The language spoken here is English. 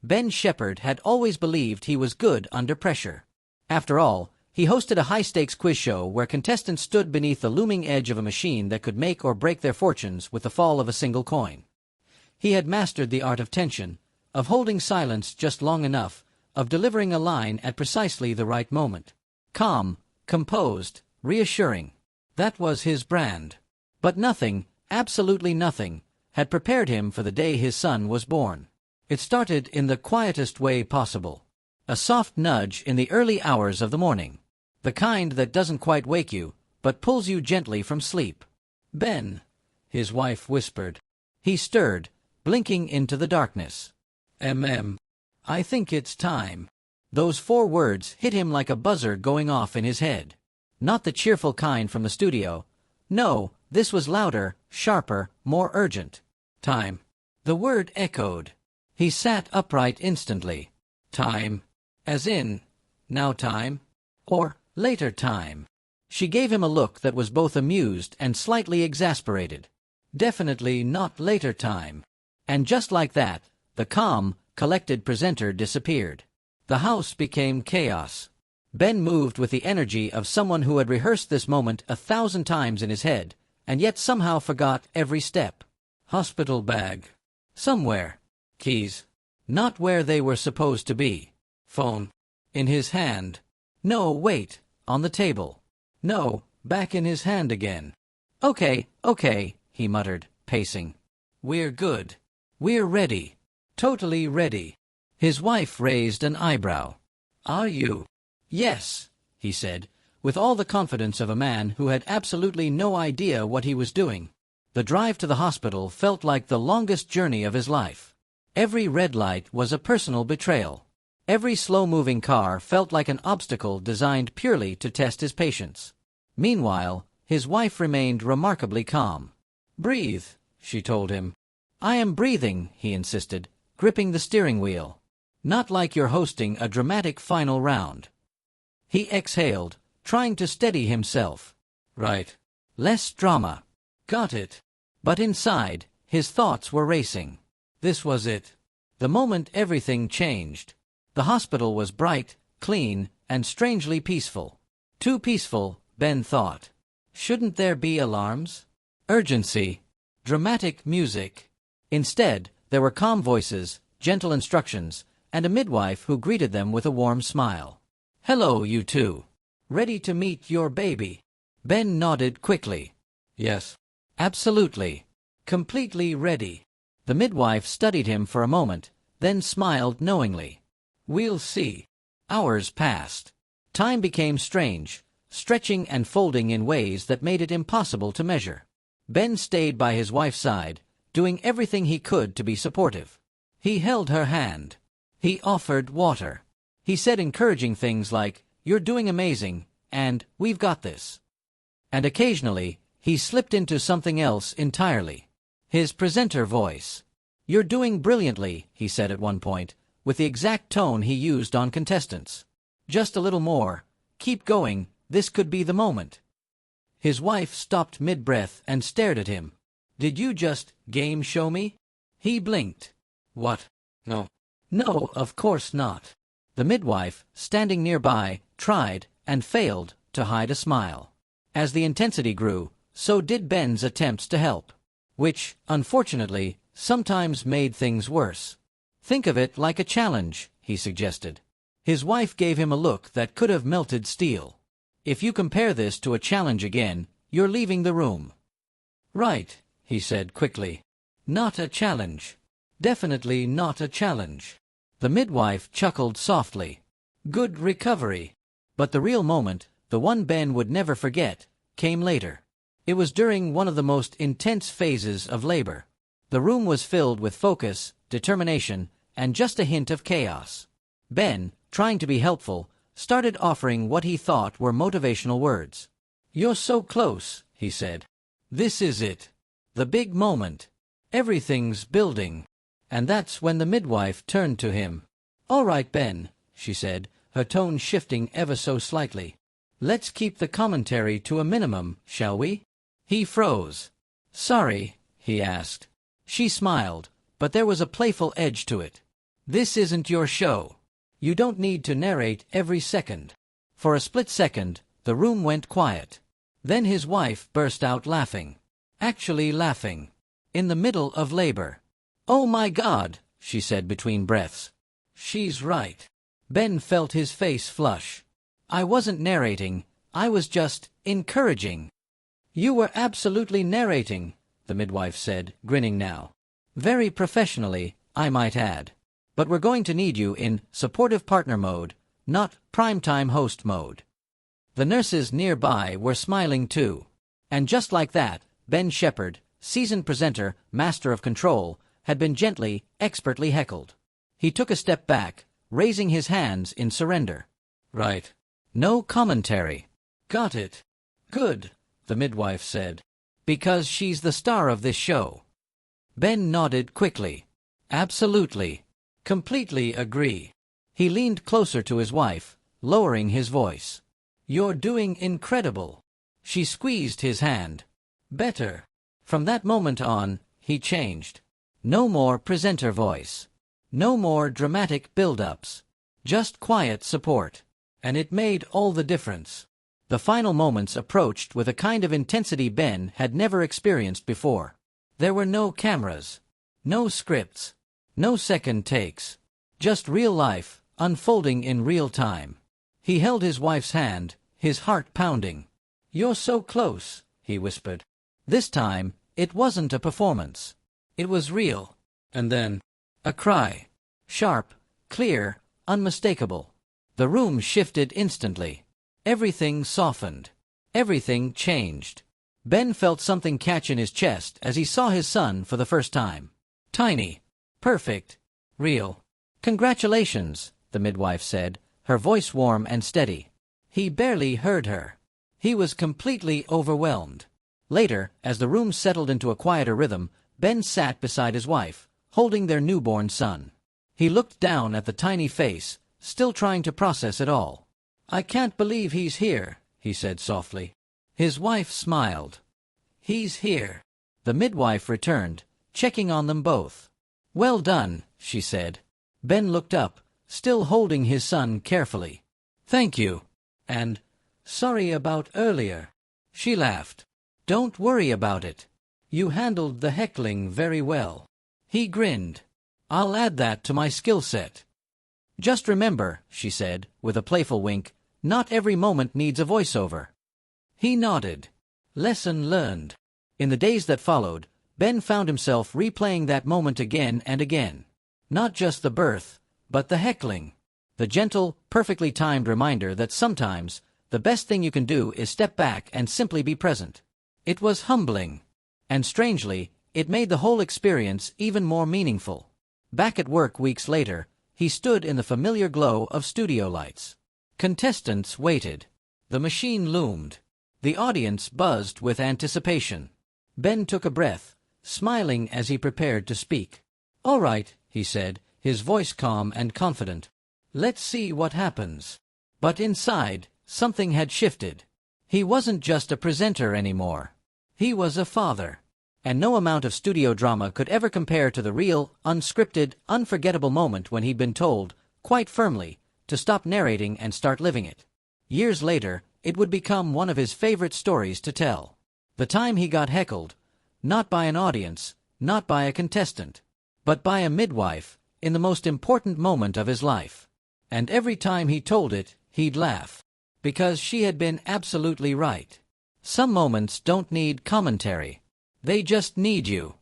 Ben Shephard had always believed he was good under pressure. After all, he hosted a high-stakes quiz show where contestants stood beneath the looming edge of a machine that could make or break their fortunes with the fall of a single coin. He had mastered the art of tension, of holding silence just long enough, of delivering a line at precisely the right moment. Calm, composed, reassuring. That was his brand. But nothing, absolutely nothing, had prepared him for the day his son was born. It started in the quietest way possible. A soft nudge in the early hours of the morning. The kind that doesn't quite wake you, but pulls you gently from sleep. "Ben," his wife whispered. He stirred, blinking into the darkness. I think it's time." Those 4 words hit him like a buzzer going off in his head. Not the cheerful kind from the studio. No, this was louder, sharper, more urgent. Time. The word echoed. He sat upright instantly. Time. As in, now time? Or, later time? She gave him a look that was both amused and slightly exasperated. Definitely not later time. And just like that, the calm, collected presenter disappeared. The house became chaos. Ben moved with the energy of someone who had rehearsed this moment 1,000 times in his head, and yet somehow forgot every step. Hospital bag. Somewhere. Keys. Not where they were supposed to be. Phone. In his hand. No, wait. On the table. No, back in his hand again. Okay, he muttered, pacing. We're good. We're ready. Totally ready. His wife raised an eyebrow. Are you? Yes, he said, with all the confidence of a man who had absolutely no idea what he was doing. The drive to the hospital felt like the longest journey of his life. Every red light was a personal betrayal. Every slow-moving car felt like an obstacle designed purely to test his patience. Meanwhile, his wife remained remarkably calm. Breathe, she told him. I am breathing, he insisted, gripping the steering wheel. Not like you're hosting a dramatic final round. He exhaled, trying to steady himself. Right. Less drama. Got it. But inside, his thoughts were racing. This was it. The moment everything changed. The hospital was bright, clean, and strangely peaceful. Too peaceful, Ben thought. Shouldn't there be alarms? Urgency. Dramatic music. Instead, there were calm voices, gentle instructions, and a midwife who greeted them with a warm smile. Hello, you two. Ready to meet your baby? Ben nodded quickly. Yes. Absolutely. Completely ready. The midwife studied him for a moment, then smiled knowingly. We'll see. Hours passed. Time became strange, stretching and folding in ways that made it impossible to measure. Ben stayed by his wife's side, doing everything he could to be supportive. He held her hand. He offered water. He said encouraging things like, "You're doing amazing," and "We've got this." And occasionally, he slipped into something else entirely. His presenter voice. "You're doing brilliantly," he said at one point, with the exact tone he used on contestants. "Just a little more. Keep going, this could be the moment." His wife stopped mid-breath and stared at him. "Did you just game show me?" He blinked. "What? No. No, of course not." The midwife, standing nearby, tried, and failed, to hide a smile. As the intensity grew, so did Ben's attempts to help. Which, unfortunately, sometimes made things worse. "Think of it like a challenge," he suggested. His wife gave him a look that could have melted steel. "If you compare this to a challenge again, you're leaving the room." "Right," he said quickly. "Not a challenge. Definitely not a challenge." The midwife chuckled softly. "Good recovery." But the real moment, the one Ben would never forget, came later. It was during one of the most intense phases of labor. The room was filled with focus, determination, and just a hint of chaos. Ben, trying to be helpful, started offering what he thought were motivational words. "You're so close," he said. "This is it. The big moment. Everything's building." And that's when the midwife turned to him. "All right, Ben," she said, her tone shifting ever so slightly. "Let's keep the commentary to a minimum, shall we?" He froze. "Sorry?" he asked. She smiled, but there was a playful edge to it. This isn't your show. You don't need to narrate every second." For a split second, the room went quiet. Then his wife burst out laughing. Actually laughing. In the middle of labor. "Oh my God," she said between breaths. "She's right." Ben felt his face flush. "I wasn't narrating, I was just encouraging." "You were absolutely narrating," the midwife said, grinning now. "Very professionally, I might add. But we're going to need you in supportive partner mode, not primetime host mode." The nurses nearby were smiling too. And just like that, Ben Shephard, seasoned presenter, master of control, had been gently, expertly heckled. He took a step back, raising his hands in surrender. "Right. No commentary. Got it. Good," the midwife said. "Because she's the star of this show." Ben nodded quickly. "Absolutely. Completely agree." He leaned closer to his wife, lowering his voice. "You're doing incredible." She squeezed his hand. "Better." From that moment on, he changed. No more presenter voice. No more dramatic build-ups. Just quiet support. And it made all the difference. The final moments approached with a kind of intensity Ben had never experienced before. There were no cameras. No scripts. No second takes. Just real life, unfolding in real time. He held his wife's hand, his heart pounding. "You're so close," he whispered. This time, it wasn't a performance. It was real. And then, a cry. Sharp, clear, unmistakable. The room shifted instantly. Everything softened. Everything changed. Ben felt something catch in his chest as he saw his son for the first time. Tiny. Perfect. Real. "Congratulations," the midwife said, her voice warm and steady. He barely heard her. He was completely overwhelmed. Later, as the room settled into a quieter rhythm, Ben sat beside his wife, holding their newborn son. He looked down at the tiny face, still trying to process it all. "I can't believe he's here," he said softly. His wife smiled. "He's here," the midwife returned, checking on them both. "Well done," she said. Ben looked up, still holding his son carefully. "Thank you." And, "Sorry about earlier." She laughed. "Don't worry about it. You handled the heckling very well." He grinned. "I'll add that to my skill set." "Just remember," she said, with a playful wink, "not every moment needs a voiceover." He nodded. Lesson learned. In the days that followed, Ben found himself replaying that moment again and again. Not just the birth, but the heckling. The gentle, perfectly timed reminder that sometimes, the best thing you can do is step back and simply be present. It was humbling. And strangely, it made the whole experience even more meaningful. Back at work weeks later, he stood in the familiar glow of studio lights. Contestants waited. The machine loomed. The audience buzzed with anticipation. Ben took a breath, smiling as he prepared to speak. "All right," he said, his voice calm and confident. "Let's see what happens." But inside, something had shifted. He wasn't just a presenter anymore. He was a father. And no amount of studio drama could ever compare to the real, unscripted, unforgettable moment when he'd been told, quite firmly, to stop narrating and start living it. Years later, it would become one of his favorite stories to tell. The time he got heckled, not by an audience, not by a contestant, but by a midwife, in the most important moment of his life. And every time he told it, he'd laugh. Because she had been absolutely right. Some moments don't need commentary. They just need you.